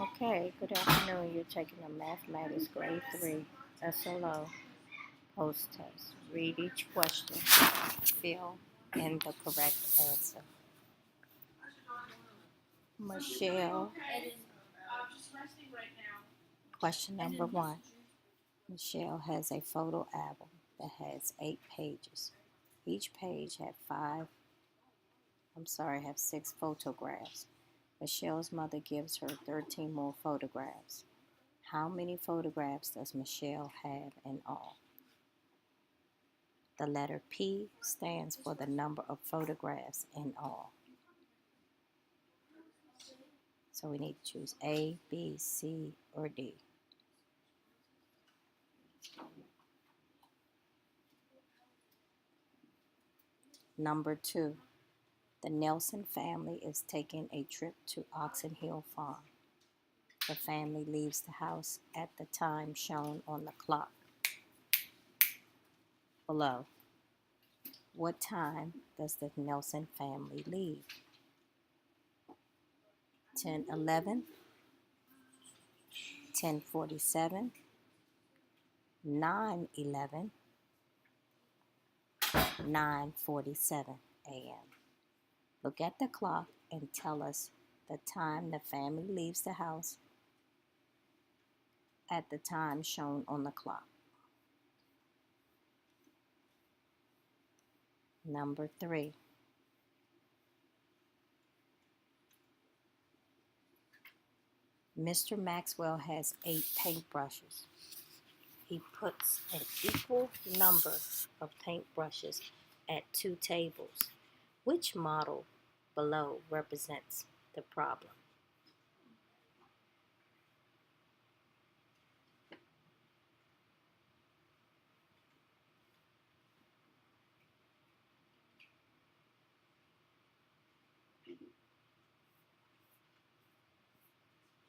Okay, good afternoon. You're taking a mathematics grade 3 SLO post test. Read each question, fill in the correct answer. Michelle, question number 1. Michelle has a photo album that has 8 pages. Each page have 6 photographs. Michelle's mother gives her 13 more photographs. How many photographs does Michelle have in all? The letter P stands for the number of photographs in all. So we need to choose A, B, C, or D. Number 2, the Nelson family is taking a trip to Oxon Hill Farm. The family leaves the house at the time shown on the clock below. What time does the Nelson family leave? 10:11, 10:47, 9:11, 9:47 a.m. Look at the clock and tell us the time the family leaves the house at the time shown on the clock. Number 3. Mr. Maxwell has 8 paintbrushes. He puts an equal number of paintbrushes at 2 tables. Which model below represents the problem?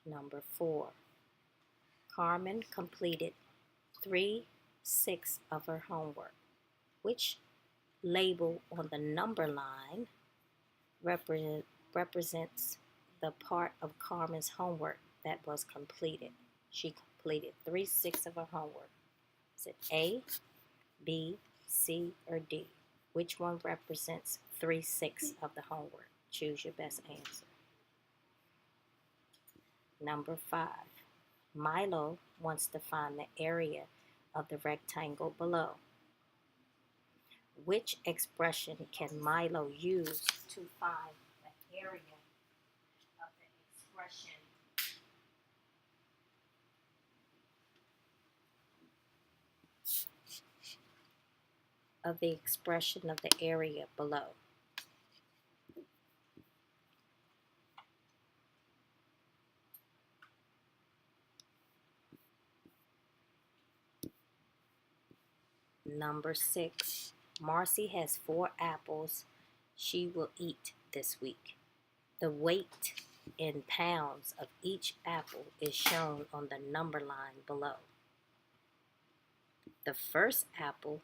Number 4. Carmen completed 3/6 of her homework. Which label on the number line represents the part of Carmen's homework that was completed? She completed 3/6 of her homework. Is it A, B, C, or D? Which one represents 3/6 of the homework? Choose your best answer. Number 5. Milo wants to find the area of the rectangle below. Which expression can Milo use to find the area of the expression of the area below? Number 6. Marcy has 4 apples she will eat this week. The weight in pounds of each apple is shown on the number line below. The first apple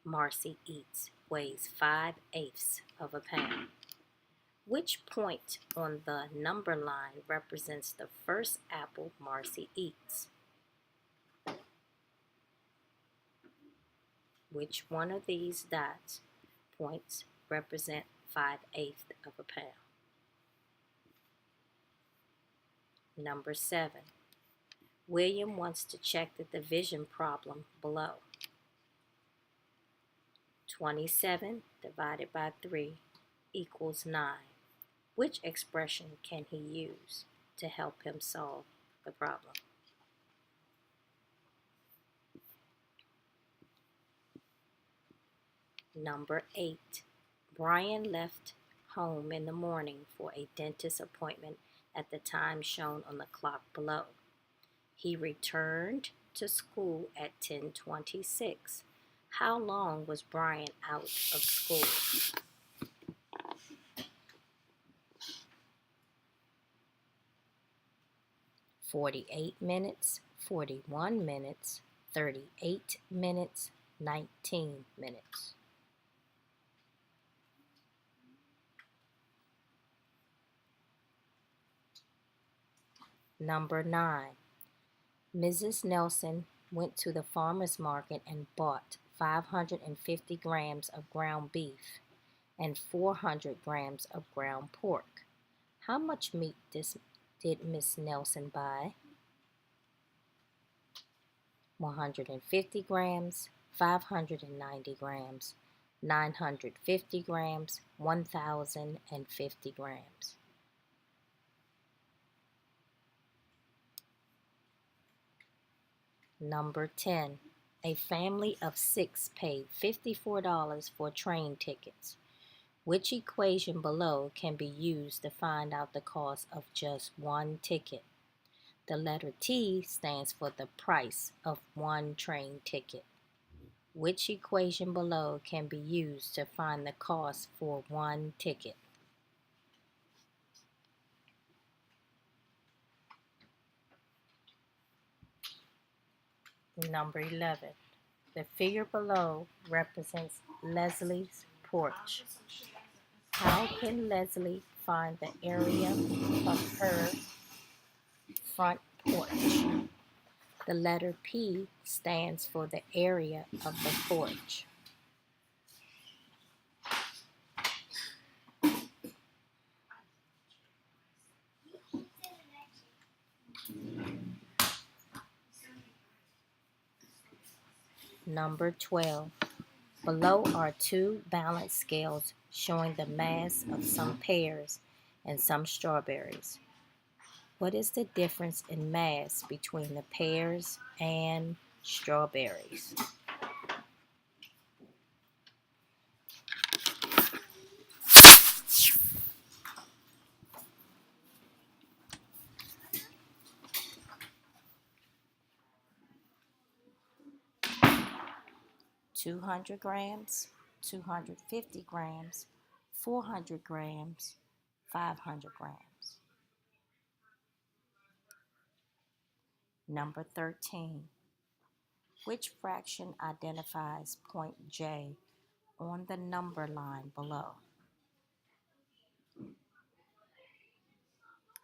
Marcy eats weighs 5/8 of a pound. Which point on the number line represents the first apple Marcy eats? Which one of these dots points represent 5/8 of a pound? Number 7. William wants to check the division problem below. 27 divided by 3 equals 9. Which expression can he use to help him solve the problem? Number 8. Brian left home in the morning for a dentist appointment at the time shown on the clock below. He returned to school at 10:26. How long was Brian out of school? 48 minutes, 41 minutes, 38 minutes, 19 minutes. Number 9. Mrs. Nelson went to the farmer's market and bought 550 grams of ground beef and 400 grams of ground pork. How much meat did Miss Nelson buy? 150 grams, 590 grams, 950 grams, 1,050 grams. Number 10. A family of 6 paid $54 for train tickets. Which equation below can be used to find out the cost of just one ticket? The letter T stands for the price of one train ticket. Which equation below can be used to find the cost for one ticket? Number 11. The figure below represents Leslie's porch. How can Leslie find the area of her front porch? The letter P stands for the area of the porch. Number 12. Below are 2 balance scales showing the mass of some pears and some strawberries. What is the difference in mass between the pears and strawberries? "200 grams, 250 grams, 400 grams, 500 grams. Number 13. Which fraction identifies point J on the number line below?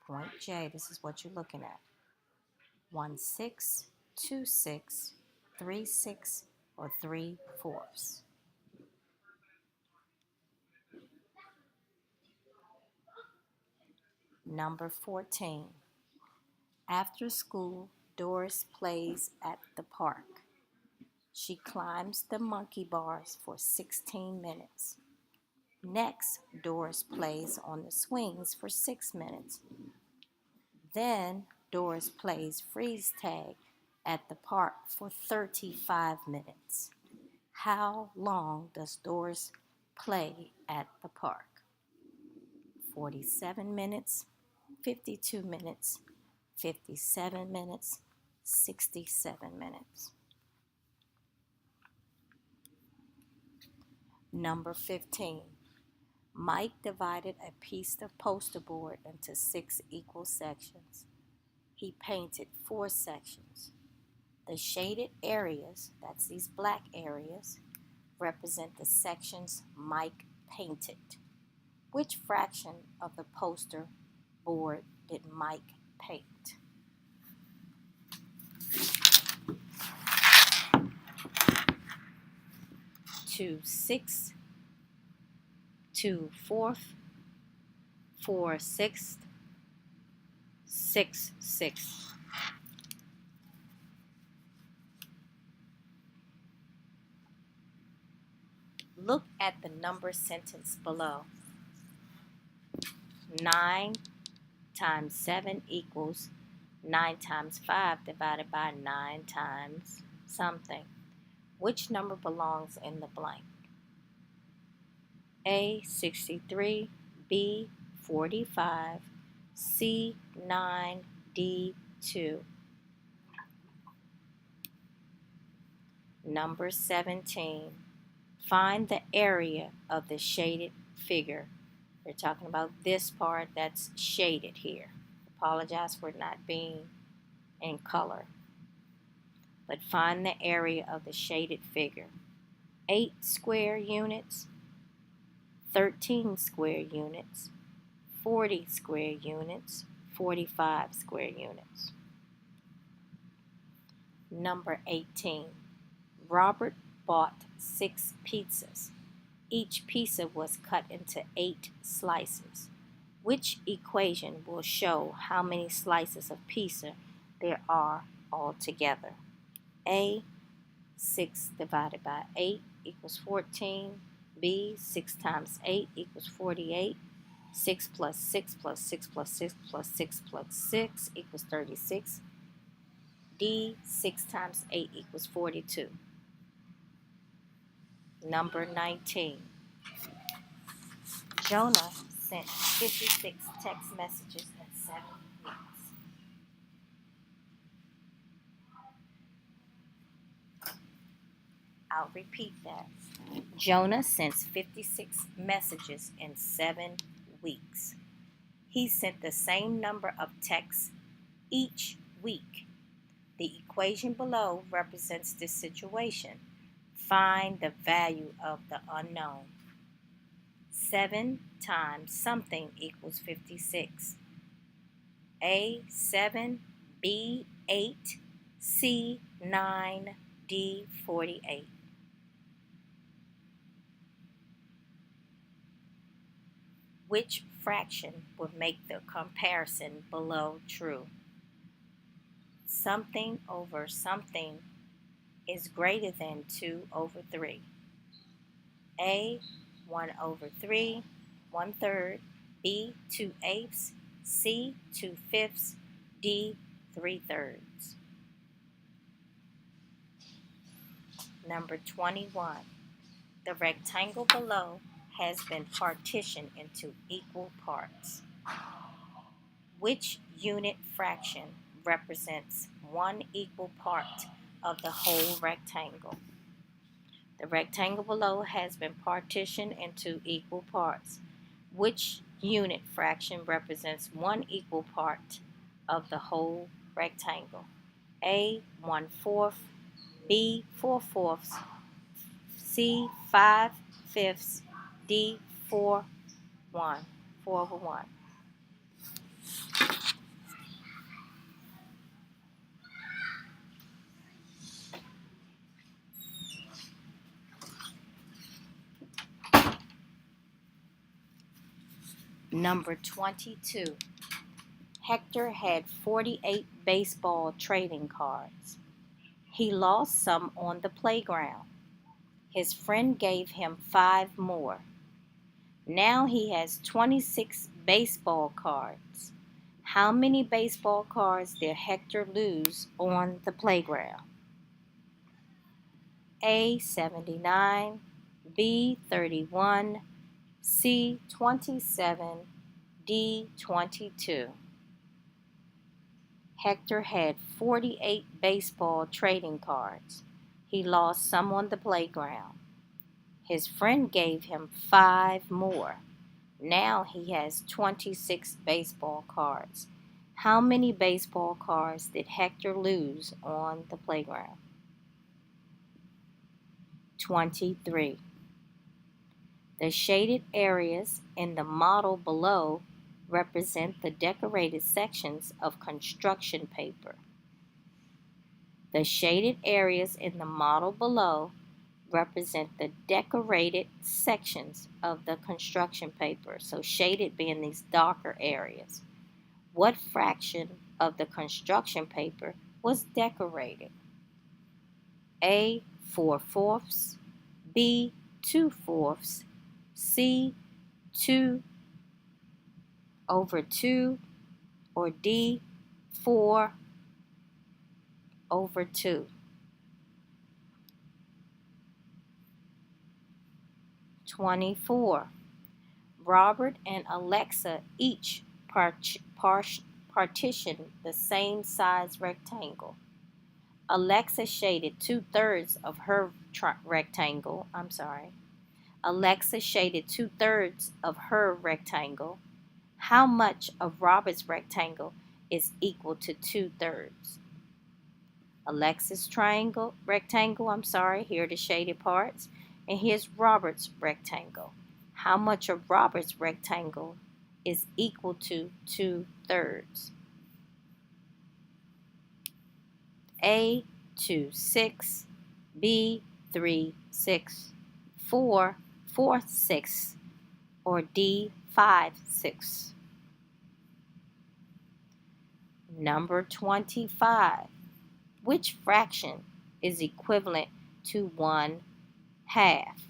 Point J, this is what you're looking at. 1/6, 2/6, 3/6, or 3/4. Number 14. After school, Doris plays at the park. She climbs the monkey bars for 16 minutes. Next, Doris plays on the swings for 6 minutes. Then, Doris plays freeze tag at the park for 35 minutes. How long does Doris play at the park? 47 minutes, 52 minutes, 57 minutes, 67 minutes. Number 15. Mike divided a piece of poster board into 6 equal sections. He painted 4 sections. The shaded areas, that's these black areas, represent the sections Mike painted. Which fraction of the poster board did Mike paint? Two sixths, 2/4, 4/6, 6/6. Look at the number sentence below. 9 times 7 equals 9 times 5 divided by 9 times something. Which number belongs in the blank? A, 63, B, 45, C, 9, D, 2. Number 17. Find the area of the shaded figure. We're talking about this part that's shaded here. Apologize for not being in color. But find the area of the shaded figure. 8 square units, 13 square units, 40 square units, 45 square units. Number 18. Robert bought 6 pizzas. Each pizza was cut into 8 slices. Which equation will show how many slices of pizza there are altogether? A. 6 divided by 8 equals 14. B. 6 times 8 equals 48. 6 plus 6 plus 6 plus 6 plus 6 plus 6 equals 36. D. 6 times 8 equals 42. Number 19. Jonah sent 56 text messages in 7 weeks. I'll repeat that. Jonah sends 56 messages in 7 weeks. He sent the same number of texts each week. The equation below represents this situation. Find the value of the unknown. 7 times something equals 56. A. 7, B. 8, C. 9, D. 48. Which fraction would make the comparison below true? Something over something is greater than 2 over 3. A. 1 over 3, 1/3. B. 2/8. C. 2/5. D. 3/3. Number 21. The rectangle below has been partitioned into equal parts. Which unit fraction represents 1 equal part of the whole rectangle? The rectangle below has been partitioned into equal parts. Which unit fraction represents 1 equal part of the whole rectangle? A. 1/4. B. 4/4. C. 5/5. D. 4/1. 4/1. Number 22. Hector had 48 baseball trading cards. He lost some on the playground. His friend gave him 5 more. Now he has 26 baseball cards. How many baseball cards did Hector lose on the playground? A. 79. B. 31. C. 27. D. 22. Hector had 48 baseball trading cards. He lost some on the playground. His friend gave him 5 more. Now he has 26 baseball cards. How many baseball cards did Hector lose on the playground? 23. The shaded areas in the model below represent the decorated sections of construction paper. The shaded areas in the model below represent the decorated sections of the construction paper. So shaded being these darker areas. What fraction of the construction paper was decorated? A. 4/4. B. 2/4. C. 2 over 2. Or D. 4 over 2. 24. Robert and Alexa each partitioned the same size rectangle. Alexa shaded 2/3 of her rectangle. Alexa shaded 2/3 of her rectangle. How much of Robert's rectangle is equal to 2/3? Alexa's rectangle, here are the shaded parts. And here's Robert's rectangle. How much of Robert's rectangle is equal to 2/3. A 2/6, B 3/6, 4/6, or D 5/6. Number 25. Which fraction is equivalent to 1/2?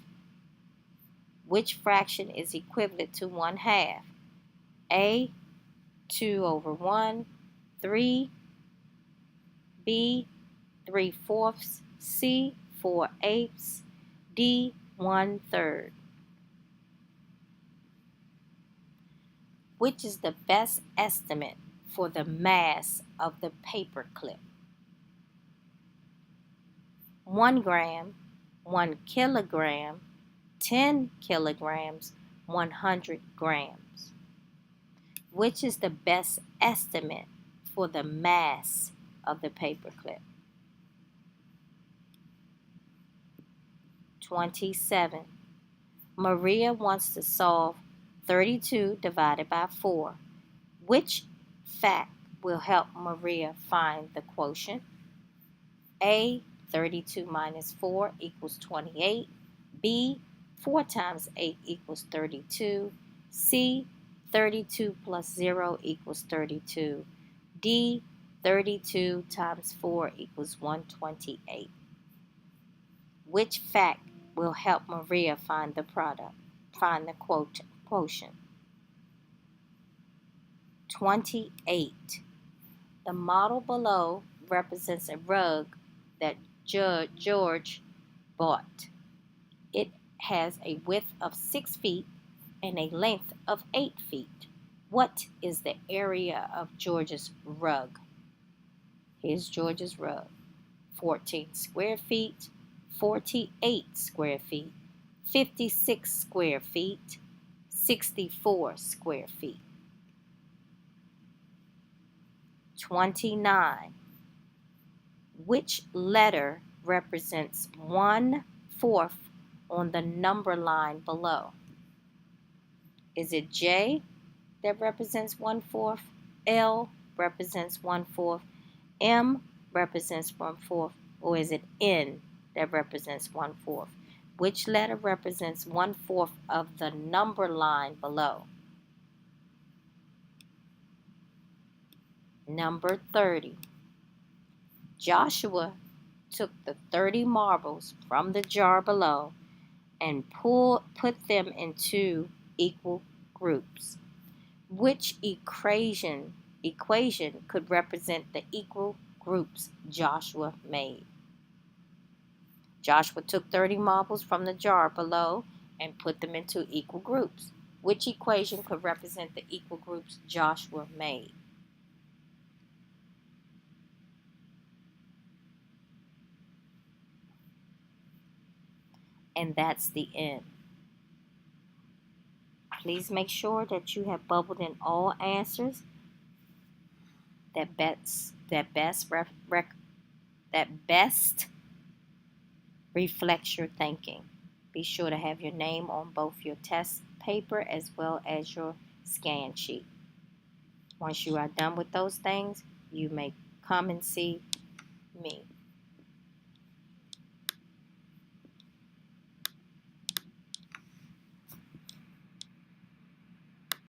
Which fraction is equivalent to 1/2? A 2/1, 3, B 3/4, C 4/8, D 1/3. Which is the best estimate for the mass of the paper clip? 1 gram, 1 kilogram, 10 kilograms, 100 grams. Which is the best estimate for the mass of the paper clip? 27. Maria wants to solve 32 divided by 4. Which fact will help Maria find the quotient? A, 32 minus 4 equals 28. B, 4 times 8 equals 32. C, 32 plus 0 equals 32. D, 32 times 4 equals 128. Which fact will help Maria find the quotient? 28. The model below represents a rug that George bought. It has a width of 6 feet and a length of 8 feet. What is the area of George's rug? Here's George's rug. 14 square feet, 48 square feet, 56 square feet, 64 square feet. 29. Which letter represents 1/4 on the number line below? Is it J that represents 1/4? L represents 1/4? M represents 1/4? Or is it N that represents 1/4? Which letter represents 1/4 of the number line below? Number 30. Joshua took the 30 marbles from the jar below and put them into equal groups. Which equation could represent the equal groups Joshua made? Joshua took 30 marbles from the jar below and put them into equal groups. Which equation could represent the equal groups Joshua made? And that's the end. Please make sure that you have bubbled in all answers that best reflects your thinking. Be sure to have your name on both your test paper as well as your scan sheet. Once you are done with those things, you may come and see me.